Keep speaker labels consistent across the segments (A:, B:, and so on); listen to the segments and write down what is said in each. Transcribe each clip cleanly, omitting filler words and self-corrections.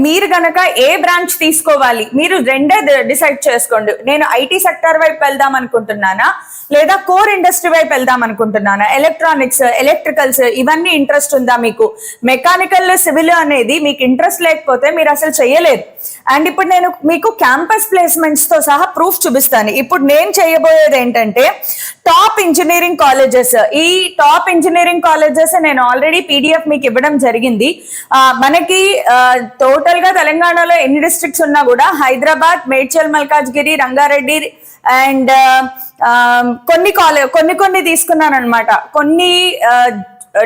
A: మీరు గనక ఏ బ్రాంచ్ తీసుకోవాలి, మీరు రెండే డిసైడ్ చేసుకోండి. నేను ఐటీ సెక్టర్ వైపు వెళ్దాం అనుకుంటున్నానా, లేదా కోర్ ఇండస్ట్రీ వైపు వెళ్దాం అనుకుంటున్నానా, ఎలక్ట్రానిక్స్, ఎలక్ట్రికల్స్ ఇవన్నీ ఇంట్రెస్ట్ ఉందా మీకు, మెకానికల్, సివిల్ అనేది మీకు ఇంట్రెస్ట్ లేకపోతే మీరు అసలు చెయ్యలేరు. అండ్ ఇప్పుడు నేను మీకు క్యాంపస్ ప్లేస్మెంట్స్ తో సహా ప్రూఫ్ చూపిస్తాను. ఇప్పుడు నేను చేయబోయేది ఏంటంటే టాప్ ఇంజనీరింగ్ కాలేజెస్. ఈ టాప్ ఇంజనీరింగ్ కాలేజెస్ నేను ఆల్రెడీ పీడిఎఫ్ మీకు ఇవ్వడం జరిగింది. మనకి టోటల్ గా తెలంగాణలో ఎన్ని డిస్ట్రిక్ట్స్ ఉన్నా కూడా హైదరాబాద్, మేడ్చల్, మల్కాజ్గిరి, రంగారెడ్డి అండ్ కొన్ని తీసుకున్నాను అనమాట. కొన్ని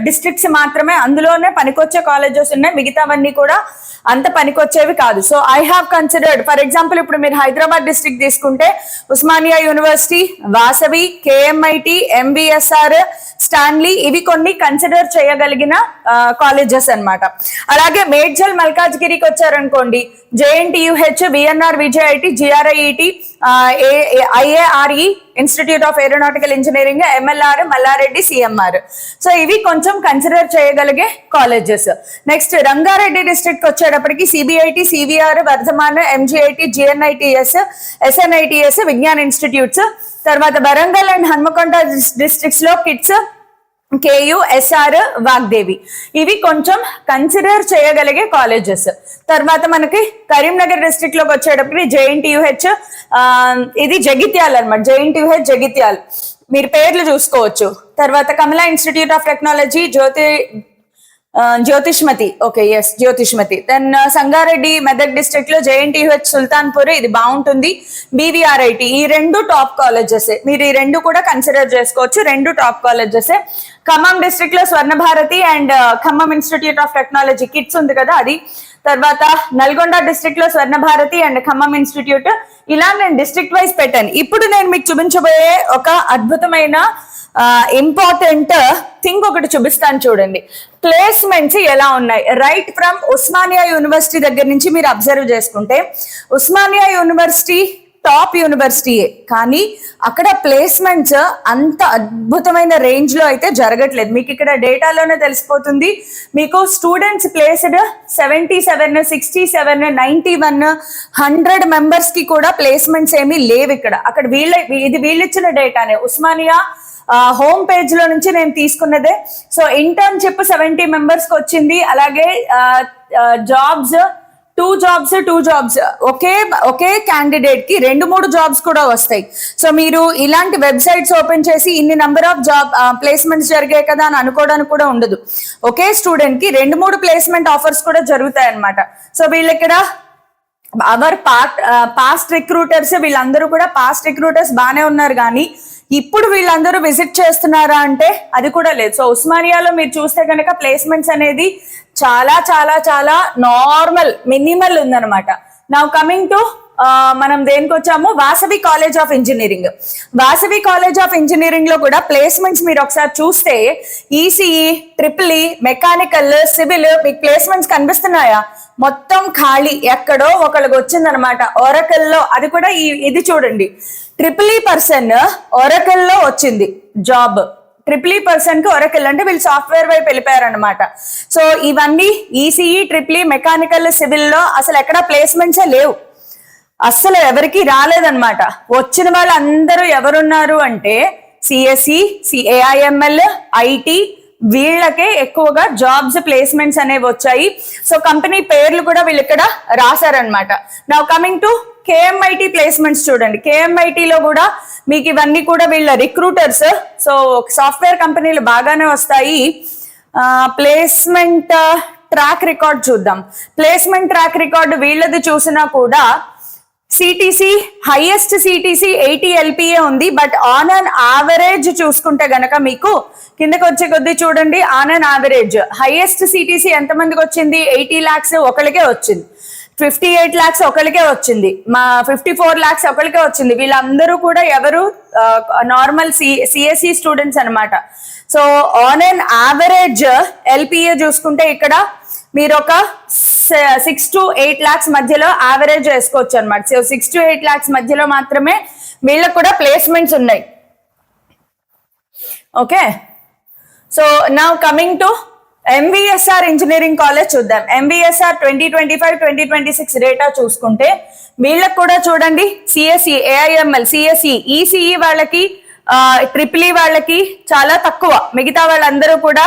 A: డిస్ట్రిక్ట్స్ మాత్రమే అందులోనే పనికొచ్చే కాలేజెస్ ఉన్నాయి, మిగతావన్నీ కూడా అంత పనికొచ్చేవి కాదు. So I have considered, for example ఇప్పుడు మీరు హైదరాబాద్ డిస్ట్రిక్ట్ తీసుకుంటే Osmania university, Vasavi, KMIT, MVSR, Stanley, ఇవి కొన్ని కన్సిడర్ చేయగలిగిన కాలేజెస్ అన్నమాట. అలాగే మేడ్చల్, మల్కాజ్గిరికి వచ్చారనుకోండి, JNTUH, VNR VJIT, GRIET, IARE, institute of aeronautical engineering, MLR, Mallareddy, CMR. So ఇవి కొంచెం కన్సిడర్ చేయగలిగే కాలేజెస్. నెక్స్ట్ రంగారెడ్డి డిస్ట్రిక్ట్ వచ్చేటప్పటికి CBIT, CVR, Vardhaman, MGIT, GNITS, SNITS, Vignan institutes. తర్వాత వరంగల్ అండ్ హన్మకొండ డిస్ట్రిక్ట్స్ లో కిట్స్, కేయు, ఎస్ఆర్, వాగ్దేవి, ఇవి కొంచెం కన్సిడర్ చేయగలిగే కాలేజెస్. తర్వాత మనకి కరీంనగర్ డిస్ట్రిక్ట్ లోకి వచ్చేటప్పటికి జేఎన్టీయూహెచ్, ఇది జగిత్యాల్ అనమాట, జేఎన్టీయూహెచ్ జగిత్యాల్, మీరు పేర్లు చూసుకోవచ్చు. తర్వాత Kamala institute of technology, Jyothishmathi, okay yes Jyothishmathi. Then Sangareddy Medak district లో జేఎన్టీయూహెచ్ సుల్తాన్పూర్, ఇది బాగుంటుంది. బీవీఆర్ఐటి, ఈ రెండు టాప్ కాలేజెస్, మీరు ఈ రెండు కూడా కన్సిడర్ చేసుకోవచ్చు, రెండు టాప్ కాలేజెస్. ఖమ్మం డిస్ట్రిక్ట్ లో Swarna Bharathi and Khammam Institute of Technology KITS ఉంది కదా అది. తర్వాత నల్గొండ డిస్ట్రిక్ట్ లో స్వర్ణ భారతి అండ్ ఖమ్మం ఇన్స్టిట్యూట్. ఇలా నేను డిస్ట్రిక్ట్ వైజ్ పెట్టాను. ఇప్పుడు నేను మీకు చూపించబోయే ఒక అద్భుతమైన ఇంపార్టెంట్ థింగ్ ఒకటి చూపిస్తాను చూడండి. ప్లేస్మెంట్స్ ఎలా ఉన్నాయి రైట్ ఫ్రమ్ ఉస్మానియా యూనివర్సిటీ దగ్గర నుంచి మీరు అబ్జర్వ్ చేసుకుంటే, ఉస్మానియా యూనివర్సిటీ టాప్ యూనివర్సిటీయే, కానీ అక్కడ ప్లేస్మెంట్స్ అంత అద్భుతమైన రేంజ్ లో అయితే జరగట్లేదు. మీకు ఇక్కడ డేటాలోనే తెలిసిపోతుంది. మీకు స్టూడెంట్స్ ప్లేస్డ్ 77, 67, 91, 100 మెంబర్స్ కి కూడా ప్లేస్మెంట్స్ ఏమీ లేవు ఇక్కడ. అక్కడ ఇది వీళ్ళిచ్చిన డేటానే, ఉస్మానియా హోమ్ పేజ్ లో నుంచి నేను తీసుకున్నదే. సో ఇంటర్న్షిప్ 70 మెంబర్స్ కి వచ్చింది. అలాగే జాబ్స్ 2 జాబ్స్ ఒకే క్యాండిడేట్ కి 2-3 జాబ్స్ కూడా వస్తాయి. సో మీరు ఇలాంటి వెబ్సైట్స్ ఓపెన్ చేసి ఇన్ని నెంబర్ ఆఫ్ జాబ్ ప్లేస్మెంట్స్ జరిగాయి కదా అని అనుకోవడానికి కూడా ఉండదు. ఒకే స్టూడెంట్ కి 2-3 ప్లేస్మెంట్ ఆఫర్స్ కూడా జరుగుతాయి అన్నమాట. సో వీళ్ళు ఇక్కడ అవర్ పాస్ట్ రిక్రూటర్స్, వీళ్ళందరూ కూడా పాస్ట్ రిక్రూటర్స్ బాగానే ఉన్నారు, కానీ ఇప్పుడు వీళ్ళందరూ విజిట్ చేస్తున్నారా అంటే అది కూడా లేదు. సో ఉస్మానియాలో మీరు చూస్తే కనుక ప్లేస్మెంట్స్ అనేది చాలా చాలా చాలా నార్మల్, మినిమల్ ఉందన్నమాట. నౌ కమింగ్ టు మనం దేనికి వచ్చాము, Vasavi college of engineering. Vasavi college of engineering లో కూడా ప్లేస్మెంట్స్ మీరు ఒకసారి చూస్తే ECE, triple E, mechanical, civil, మీకు ప్లేస్మెంట్స్ కనిపిస్తున్నాయా? మొత్తం ఖాళీ, ఎక్కడో ఒకళ్ళకి వచ్చిందనమాట. ఒరకల్ లో, అది కూడా ఇది చూడండి, ట్రిపుల్ ఈ పర్సన్ ఒరకల్ లో వచ్చింది జాబ్. ట్రిపుల్ ఈ పర్సన్ కి ఒరకల్ అంటే వీళ్ళు సాఫ్ట్వేర్ వైపు వెళ్ళిపోయారనమాట. సో ఇవన్నీ ECE, triple E, mechanical, civil లో అసలు ఎక్కడ ప్లేస్మెంట్సే లేవు, అస్సలు ఎవరికి రాలేదన్నమాట. వచ్చిన వాళ్ళందరూ ఎవరున్నారు అంటే సిఎస్ఈ, ఏఐఎంఎల్, ఐటీ, వీళ్ళకే ఎక్కువగా జాబ్స్ ప్లేస్మెంట్స్ అనేవి వచ్చాయి. సో కంపెనీ పేర్లు కూడా వీళ్ళు ఇక్కడ రాశారనమాట. Now coming to KMIT placements చూడండి. కేఎంఐటిలో కూడా మీకు ఇవన్నీ కూడా వీళ్ళ రిక్రూటర్స్. సో సాఫ్ట్వేర్ కంపెనీలు బాగానే వస్తాయి. ప్లేస్మెంట్ ట్రాక్ రికార్డ్ చూద్దాం. ప్లేస్మెంట్ ట్రాక్ రికార్డు వీళ్ళది చూసినా కూడా సిటీసీ, హైయెస్ట్ సిటీసీ 80 LPA ఉంది. బట్ ఆన్ అన్ యావరేజ్ చూసుకుంటే గనక మీకు కిందకి వచ్చే కొద్దీ చూడండి, on an average highest CTC ఎంతమందికి వచ్చింది? 80 lakhs ఒకరికే వచ్చింది, 58 lakhs ఒకరికే వచ్చింది, 54 lakhs ఒకరికే వచ్చింది. వీళ్ళందరూ కూడా ఎవరు? నార్మల్ సిఎస్ఈ స్టూడెంట్స్ అనమాట. So on an average LPA చూసుకుంటే ఇక్కడ మీరు ఒక 6 to 8 lakhs మధ్యలో యావరేజ్ వేసుకోవచ్చు అనమాట. సో 6 to 8 lakhs మధ్యలో మాత్రమే వీళ్ళకు కూడా ప్లేస్మెంట్స్ ఉన్నాయి. Okay, so now coming to MVSR engineering college చూద్దాం. ఎంవిఎస్ఆర్ 2025-2026 డేటా చూసుకుంటే వీళ్ళకి కూడా చూడండి, సిఎస్ఈ, ఏఐఎంఎల్, సిఎస్ఈ, ఈసీఈ వాళ్ళకి, ట్రిపుల్ ఈ వాళ్ళకి చాలా తక్కువ. మిగతా వాళ్ళందరూ కూడా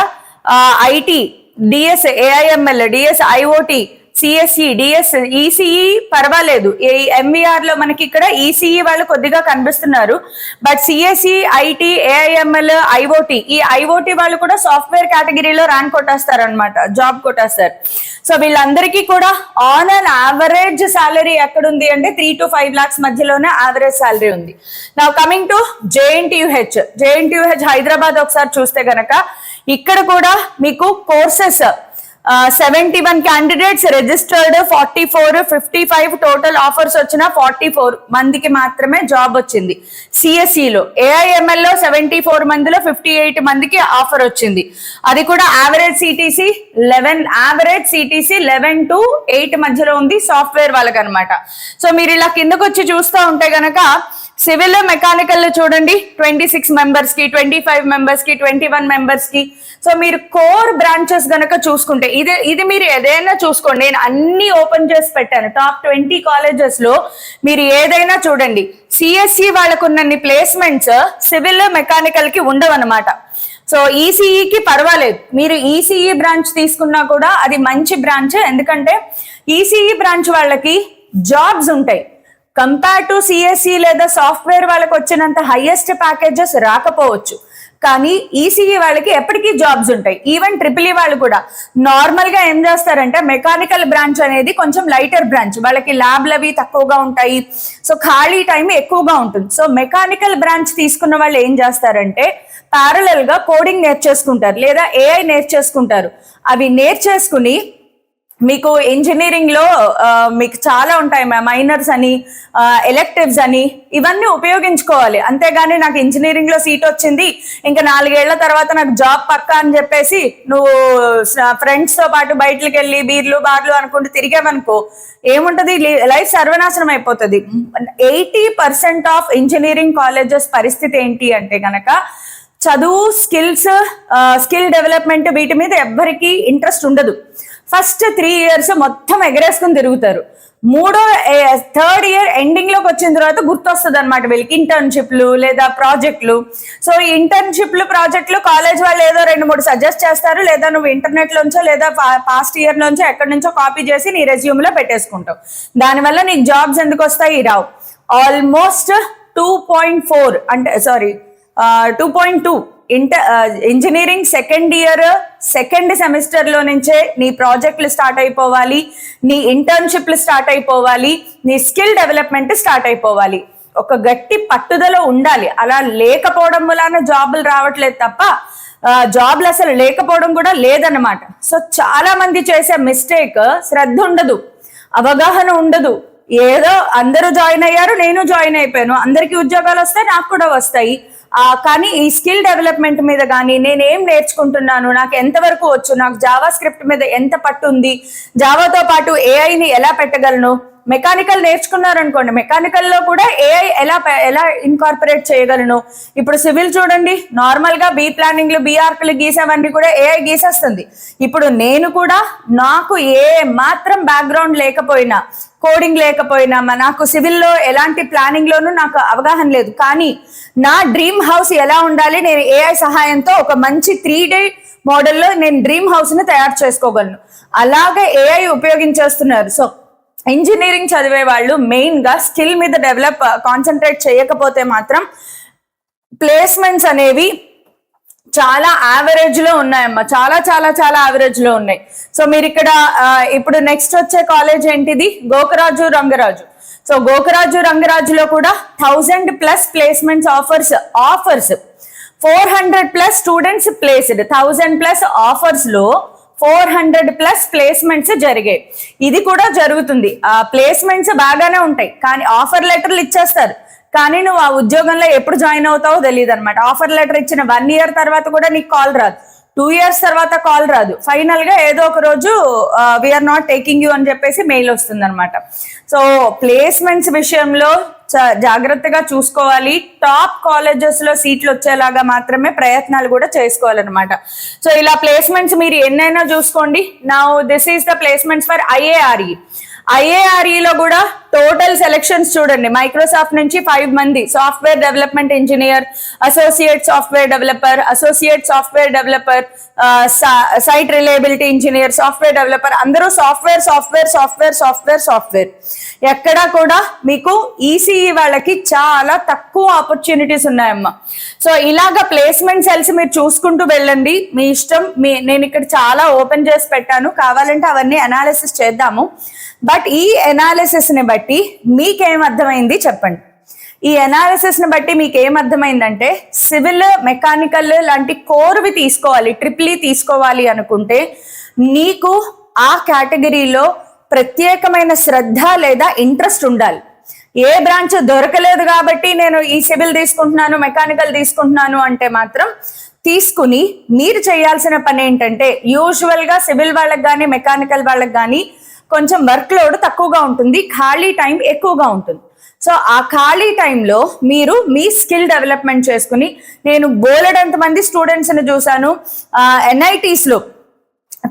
A: IT, DS, AIML, DS, IoT, CSE, DS, ECE పర్వాలేదు. ఎంవిఆర్ లో మనకి ఇక్కడ ఈసీఈ వాళ్ళు కొద్దిగా కనిపిస్తున్నారు. But CSE, IT, AIML, IoT, ఈ ఐఓటి వాళ్ళు కూడా సాఫ్ట్వేర్ కేటగిరీలో ర్యాంక్ కొట్టేస్తారు అనమాట, జాబ్ కొట్టేస్తారు. సో వీళ్ళందరికీ కూడా ఆన్ అన్ యావరేజ్ సాలరీ ఎక్కడుంది అంటే 3 to 5 lakhs మధ్యలోనే యావరేజ్ సాలరీ ఉంది. నా కమింగ్ టు జేఎన్టీయూహెచ్ హైదరాబాద్ ఒకసారి చూస్తే గనక ఇక్కడ కూడా మీకు courses 71 candidates registered, 44, 55 total offers వచ్చిన 44 మందికి మాత్రమే జాబ్ వచ్చింది సిఎస్ఈలో. ఏఐఎంఎల్ లో 74 మందిలో 58 మందికి ఆఫర్ వచ్చింది. అది కూడా యావరేజ్ సిటీసీ 11 to 8 మధ్యలో ఉంది సాఫ్ట్వేర్ వాళ్ళకి అనమాట. సో మీరు ఇలా కిందకు వచ్చి చూస్తూ ఉంటే గనక సివిల్, మెకానికల్ చూడండి 26 మెంబర్స్ కి, 25 మెంబర్స్ కి, 21 మెంబర్స్ కి. సో మీరు కోర్ బ్రాంచెస్ గనక చూసుకుంటే ఇది మీరు ఏదైనా చూసుకోండి, నేను అన్ని ఓపెన్ చేసి పెట్టాను. టాప్ 20 కాలేజెస్ లో మీరు ఏదైనా చూడండి, సిఎస్ఈ వాళ్ళకు ఉన్నన్ని ప్లేస్మెంట్స్ సివిల్, మెకానికల్ కి ఉండవు అనమాట. సో ఈసీఈకి పర్వాలేదు, మీరు ఈసీఈ బ్రాంచ్ తీసుకున్నా కూడా అది మంచి బ్రాంచ్. ఎందుకంటే ఈసీఈ బ్రాంచ్ వాళ్ళకి జాబ్స్ ఉంటాయి. కంపేర్ టు సిఎస్ఈ లేదా సాఫ్ట్వేర్ వాళ్ళకి వచ్చినంత హైయెస్ట్ ప్యాకేజెస్ రాకపోవచ్చు, కానీ ఈసీఈ వాళ్ళకి ఎప్పటికీ జాబ్స్ ఉంటాయి. ఈవెన్ ట్రిపుల్ ఈ వాళ్ళు కూడా నార్మల్ గా ఏం చేస్తారంటే, మెకానికల్ బ్రాంచ్ అనేది కొంచెం లైటర్ బ్రాంచ్, వాళ్ళకి ల్యాబ్లు అవి తక్కువగా ఉంటాయి. సో ఖాళీ టైం ఎక్కువగా ఉంటుంది. సో మెకానికల్ బ్రాంచ్ తీసుకున్న వాళ్ళు ఏం చేస్తారంటే ప్యారలల్ గా కోడింగ్ నేర్చేసుకుంటారు లేదా ఏఐ నేర్చేసుకుంటారు. అవి నేర్చేసుకుని మీకు ఇంజనీరింగ్ లో మీకు చాలా ఉంటాయి, మైనర్స్ అని, ఎలెక్టివ్స్ అని, ఇవన్నీ ఉపయోగించుకోవాలి. అంతేగాని నాకు ఇంజనీరింగ్ లో సీట్ వచ్చింది ఇంకా 4 ఏళ్ల తర్వాత నాకు జాబ్ పక్కా అని చెప్పేసి నువ్వు ఫ్రెండ్స్ తో పాటు బయటకు వెళ్ళి బీర్లు బార్లు అనుకుంటూ తిరిగామనుకో ఏముంటది, లైఫ్ సర్వనాశనం అయిపోతుంది. 80% ఆఫ్ ఇంజనీరింగ్ కాలేజెస్ పరిస్థితి ఏంటి అంటే గనక చదువు, స్కిల్ డెవలప్మెంట్ వీటి మీద ఎవ్వరికి ఇంట్రెస్ట్ ఉండదు. ఫస్ట్ 3 years మొత్తం ఎగరేసుకుని తిరుగుతారు. థర్డ్ ఇయర్ ఎండింగ్ లోకి వచ్చిన తర్వాత గుర్తొస్తుంది అనమాట వీళ్ళకి ఇంటర్న్షిప్లు లేదా ప్రాజెక్టులు. సో ఈ ఇంటర్న్షిప్లు, ప్రాజెక్టులు కాలేజ్ వాళ్ళు ఏదో 2-3 సజెస్ట్ చేస్తారు, లేదా నువ్వు ఇంటర్నెట్ లోంచో లేదా పాస్ట్ ఇయర్ లోంచో ఎక్కడి నుంచో కాపీ చేసి నీ రెజ్యూమ్ లో పెట్టేసుకుంటావు. దానివల్ల నీకు జాబ్స్ ఎందుకు వస్తాయి? రావు. ఆల్మోస్ట్ 2.4 అంటే 2.2 engineering second year second semester లో నుంచే నీ ప్రాజెక్టులు స్టార్ట్ అయిపోవాలి, నీ ఇంటర్న్షిప్లు స్టార్ట్ అయిపోవాలి, నీ స్కిల్ డెవలప్మెంట్ స్టార్ట్ అయిపోవాలి. ఒక గట్టి పట్టుదల ఉండాలి. అలా లేకపోవడం వలన జాబులు రావట్లేదు తప్ప జాబ్లు అసలు లేకపోవడం కూడా లేదన్నమాట. సో చాలా మంది చేసే మిస్టేక్ శ్రద్ధ ఉండదు, అవగాహన ఉండదు. ఏదో అందరూ జాయిన్ అయ్యారు, నేను జాయిన్ అయిపోయాను, అందరికీ ఉద్యోగాలు వస్తాయి, నాకు కూడా వస్తాయి. కానీ ఈ స్కిల్ డెవలప్మెంట్ మీద కానీ నేనేం నేర్చుకుంటున్నాను, నాకు ఎంతవరకు వచ్చు, నాకు జావా స్క్రిప్ట్ మీద ఎంత పట్టు ఉంది, జావాతో పాటు ఏఐని ఎలా పెట్టగలను, మెకానికల్ నేర్చుకున్నారనుకోండి, మెకానికల్ లో కూడా ఏఐ ఎలా ఇన్కార్పొరేట్ చేయగలను. ఇప్పుడు సివిల్ చూడండి, నార్మల్ గా బీ ప్లానింగ్లు, బీఆర్క్లు గీసేవన్నీ కూడా ఏఐ గీసేస్తుంది. ఇప్పుడు నేను కూడా నాకు ఏ మాత్రం బ్యాక్గ్రౌండ్ లేకపోయినా, కోడింగ్ లేకపోయినా, నాకు సివిల్లో ఎలాంటి ప్లానింగ్ లోనూ నాకు అవగాహన లేదు, కానీ నా డ్రీమ్ హౌస్ ఎలా ఉండాలి, నేను ఏఐ సహాయంతో ఒక మంచి 3D మోడల్లో నేను డ్రీమ్ హౌస్ ని తయారు చేసుకోగలను. అలాగే ఏఐ ఉపయోగించేస్తున్నారు. సో ఇంజనీరింగ్ చదివే వాళ్ళు మెయిన్ గా స్కిల్ మీద కాన్సన్ట్రేట్ చేయకపోతే మాత్రం ప్లేస్మెంట్స్ అనేవి చాలా యావరేజ్ లో ఉన్నాయమ్మా, చాలా చాలా చాలా యావరేజ్ లో ఉన్నాయి. సో మీరు ఇక్కడ ఇప్పుడు నెక్స్ట్ వచ్చే కాలేజ్ ఏంటిది? గోకరాజు రంగరాజు. సో గోకరాజు రంగరాజులో కూడా 1000+ placements offers 400+ students placed, 1000+ offers లో 400+ ప్లేస్మెంట్స్ జరిగాయి. ఇది కూడా జరుగుతుంది. ప్లేస్మెంట్స్ బాగానే ఉంటాయి, కానీ ఆఫర్ లెటర్లు ఇచ్చేస్తారు, కానీ నువ్వు ఆ ఉద్యోగంలో ఎప్పుడు జాయిన్ అవుతావో తెలియదు అనమాట. ఆఫర్ లెటర్ ఇచ్చిన 1 year తర్వాత కూడా నీకు కాల్ రాదు, 2 years తర్వాత కాల్ రాదు. ఫైనల్ గా ఏదో ఒక రోజు వీఆర్ నాట్ టేకింగ్ యూ అని చెప్పేసి మెయిల్ వస్తుంది అనమాట. సో ప్లేస్మెంట్స్ విషయంలో జాగ్రత్తగా చూసుకోవాలి. టాప్ కాలేజెస్ లో సీట్లు వచ్చేలాగా మాత్రమే ప్రయత్నాలు కూడా చేసుకోవాలన్నమాట. సో ఇలా ప్లేస్మెంట్స్ మీరు ఎన్నైనా చూసుకోండి. Now this is the placements for ఐఏఆర్ఈలో కూడా టోటల్ సెలెక్షన్స్ చూడండి. మైక్రోసాఫ్ట్ నుంచి 5 మంది software development engineer, associate software developer, site reliability engineer, software developer, అందరూ సాఫ్ట్వేర్. ఎక్కడా కూడా మీకు ఈసీఈ వాళ్ళకి చాలా తక్కువ ఆపర్చునిటీస్ ఉన్నాయమ్మా. సో ఇలాగ ప్లేస్మెంట్ సెల్స్ మీరు చూసుకుంటూ వెళ్ళండి, మీ ఇష్టం. నేను ఇక్కడ చాలా ఓపెన్ చేసి పెట్టాను, కావాలంటే అవన్నీ అనాలిసిస్ చేద్దాము. బట్ ఈ అనాలిసిస్ ని బట్టి మీకేం అర్థమైంది చెప్పండి. ఈ అనాలిసిస్ ని బట్టి మీకు ఏమర్థమైందంటే, సివిల్, మెకానికల్ లాంటి కోర్వి తీసుకోవాలి, ట్రిపుల్ తీసుకోవాలి అనుకుంటే నీకు ఆ కేటగిరీలో ప్రత్యేకమైన శ్రద్ధ లేదా ఇంట్రెస్ట్ ఉండాలి. ఏ బ్రాంచ్ దొరకలేదు కాబట్టి నేను ఈ సివిల్ తీసుకుంటున్నాను, మెకానికల్ తీసుకుంటున్నాను అంటే మాత్రం తీసుకుని మీరు చేయాల్సిన పని ఏంటంటే, యూజువల్ గా సివిల్ వాళ్ళకి కానీ మెకానికల్ వాళ్ళకి కానీ కొంచెం వర్క్ లోడ్ తక్కువగా ఉంటుంది, ఖాళీ టైం ఎక్కువగా ఉంటుంది. సో ఆ ఖాళీ టైంలో మీరు మీ స్కిల్ డెవలప్మెంట్ చేసుకుని, నేను బోలెడంత మంది స్టూడెంట్స్ని చూశాను ఎన్ఐటీస్ లో,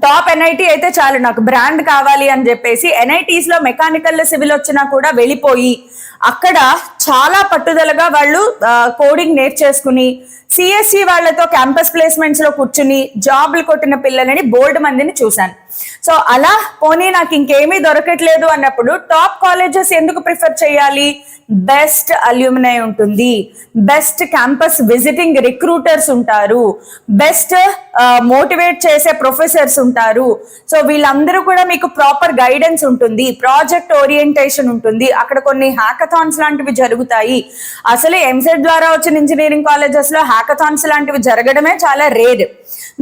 A: టాప్ ఎన్ఐటీ అయితే చాలు నాకు బ్రాండ్ కావాలి అని చెప్పేసి ఎన్ఐటీస్ లో మెకానికల్ సివిల్ వచ్చినా కూడా వెళ్ళిపోయి అక్కడ చాలా పట్టుదలగా వాళ్ళు కోడింగ్ నేర్చేసుకుని సిఎస్సి వాళ్ళతో క్యాంపస్ ప్లేస్మెంట్స్ లో కూర్చుని జాబ్లు కొట్టిన పిల్లలని బోల్డ్ మందిని చూశాను. సో అలా పోనీ నాకు ఇంకేమీ దొరకట్లేదు అన్నప్పుడు టాప్ కాలేజెస్ ఎందుకు ప్రిఫర్ చేయాలి? బెస్ట్ అల్యూమినై ఉంటుంది, బెస్ట్ క్యాంపస్ విజిటింగ్ రిక్రూటర్స్ ఉంటారు, బెస్ట్ మోటివేట్ చేసే ప్రొఫెసర్స్ ఉంటారు. సో వీళ్ళందరూ కూడా మీకు ప్రాపర్ గైడెన్స్ ఉంటుంది, ప్రాజెక్ట్ ఓరియంటేషన్ ఉంటుంది, అక్కడ కొన్ని హ్యాకథాన్స్ లాంటివి జరుగుతాయి. అసలు ఎంసెట్ ద్వారా వచ్చిన ఇంజనీరింగ్ కాలేజెస్ లో హ్యాకథాన్స్ లాంటివి జరగడమే చాలా రేర్.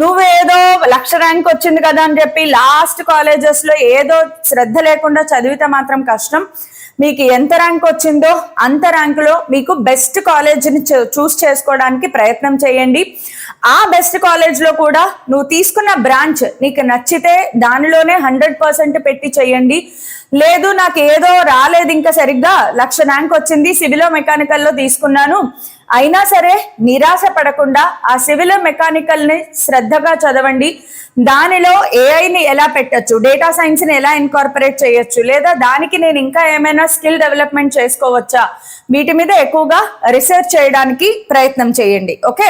A: నువ్వేదో 1,00,000 ర్యాంక్ వచ్చింది కదా అని చెప్పి లాస్ట్ కాలేజెస్ లో ఏదో శ్రద్ధ లేకుండా చదివితే మాత్రం కష్టం. మీకు ఎంత ర్యాంక్ వచ్చిందో అంత ర్యాంకులో మీకు బెస్ట్ కాలేజ్ని చూస్ చేసుకోవడానికి ప్రయత్నం చేయండి. ఆ బెస్ట్ కాలేజ్లో కూడా నువ్వు తీసుకున్న బ్రాంచ్ నీకు నచ్చితే దానిలోనే 100% పెట్టి చేయండి. లేదు నాకు ఏదో రాలేదు ఇంకా సరిగ్గా 1,00,000 ర్యాంక్ వచ్చింది సివిల్ మెకానికల్లో తీసుకున్నాను, అయినా సరే నిరాశ పడకుండా ఆ సివిల్ మెకానికల్ ని శ్రద్ధగా చదవండి. దానిలో ఏఐని ఎలా పెట్టచ్చు, డేటా సైన్స్ ని ఎలా ఇన్కార్పొరేట్ చేయొచ్చు, లేదా దానికి నేను ఇంకా ఏమైనా స్కిల్ డెవలప్మెంట్ చేసుకోవచ్చా, వీటి మీద ఎక్కువగా రీసెర్చ్ చేయడానికి ప్రయత్నం చేయండి. ఓకే.